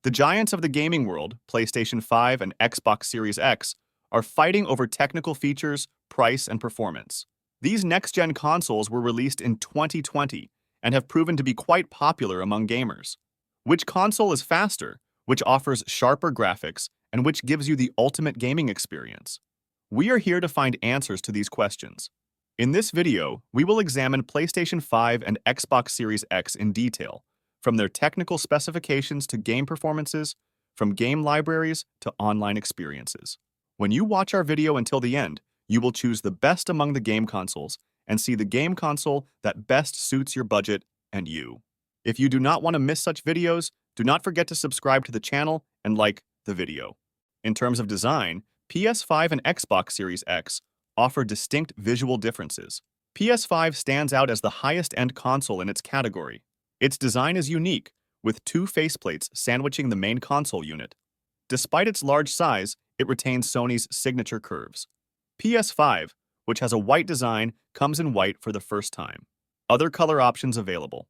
The giants of the gaming world, PlayStation 5 and Xbox Series X, are fighting over technical features, price, and performance. These next-gen consoles were released in 2020 and have proven to be quite popular among gamers. Which console is faster, which offers sharper graphics, and which gives you the ultimate gaming experience? We are here to find answers to these questions. In this video, we will examine PlayStation 5 and Xbox Series X in detail, from their technical specifications to game performances, from game libraries to online experiences. When you watch our video until the end, you will choose the best among the game consoles and see the game console that best suits your budget and you. If you do not want to miss such videos, do not forget to subscribe to the channel and like the video. In terms of design, PS5 and Xbox Series X offer distinct visual differences. PS5 stands out as the highest-end console in its category. Its design is unique, with two faceplates sandwiching the main console unit. Despite its large size, it retains Sony's signature curves. PS5, which has a white design, comes in white for the first time. Other color options available.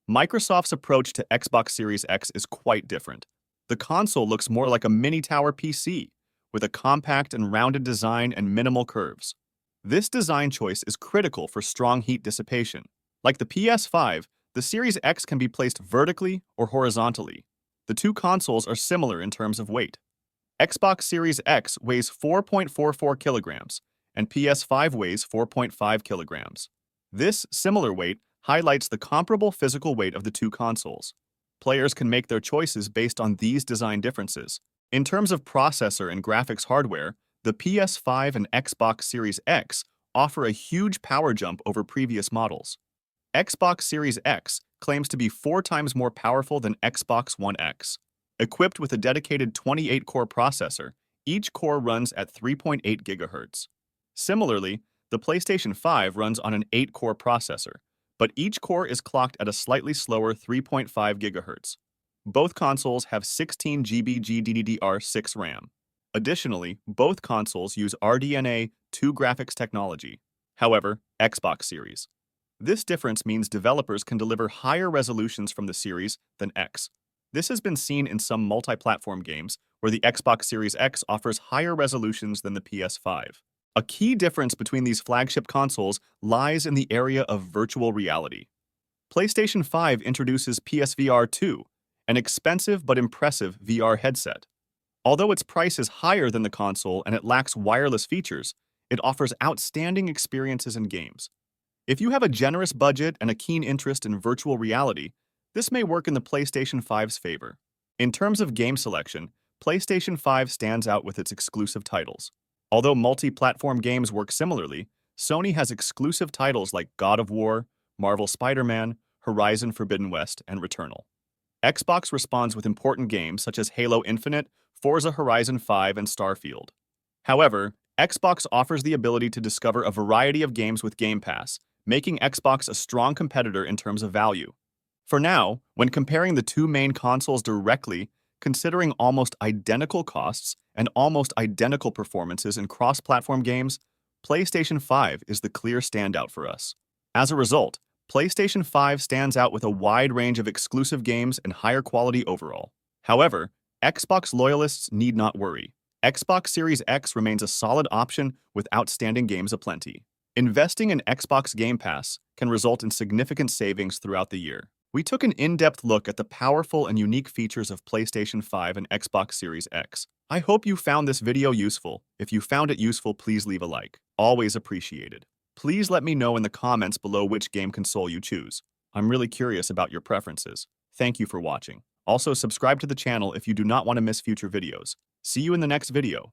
Microsoft's approach to Xbox Series X is quite different. The console looks more like a mini-tower PC, with a compact and rounded design and minimal curves. This design choice is critical for strong heat dissipation. Like the PS5, the Series X can be placed vertically or horizontally. The two consoles are similar in terms of weight. Xbox Series X weighs 4.44 kilograms, and PS5 weighs 4.5 kilograms. This similar weight highlights the comparable physical weight of the two consoles. Players can make their choices based on these design differences. In terms of processor and graphics hardware, the PS5 and Xbox Series X offer a huge power jump over previous models. Xbox Series X claims to be 4 times more powerful than Xbox One X. Equipped with a dedicated 28-core processor, each core runs at 3.8 GHz. Similarly, the PlayStation 5 runs on an 8-core processor, but each core is clocked at a slightly slower 3.5 GHz. Both consoles have 16 GB GDDR6 RAM. Additionally, both consoles use RDNA 2 graphics technology. However, Xbox Series. This difference means developers can deliver higher resolutions from the Series than X. This has been seen in some multi-platform games, where the Xbox Series X offers higher resolutions than the PS5. A key difference between these flagship consoles lies in the area of virtual reality. PlayStation 5 introduces PSVR 2, an expensive but impressive VR headset. Although its price is higher than the console and it lacks wireless features, it offers outstanding experiences in games. If you have a generous budget and a keen interest in virtual reality, this may work in the PlayStation 5's favor. In terms of game selection, PlayStation 5 stands out with its exclusive titles. Although multi-platform games work similarly, Sony has exclusive titles like God of War, Marvel Spider-Man, Horizon Forbidden West, and Returnal. Xbox responds with important games such as Halo Infinite, Forza Horizon 5, and Starfield. However, Xbox offers the ability to discover a variety of games with Game Pass, making Xbox a strong competitor in terms of value. For now, when comparing the two main consoles directly, considering almost identical costs and almost identical performances in cross-platform games, PlayStation 5 is the clear standout for us. As a result, PlayStation 5 stands out with a wide range of exclusive games and higher quality overall. However, Xbox loyalists need not worry. Xbox Series X remains a solid option with outstanding games aplenty. Investing in Xbox Game Pass can result in significant savings throughout the year. We took an in-depth look at the powerful and unique features of PlayStation 5 and Xbox Series X. I hope you found this video useful. If you found it useful, please leave a like. Always appreciated. Please let me know in the comments below which game console you choose. I'm really curious about your preferences. Thank you for watching. Also, subscribe to the channel if you do not want to miss future videos. See you in the next video.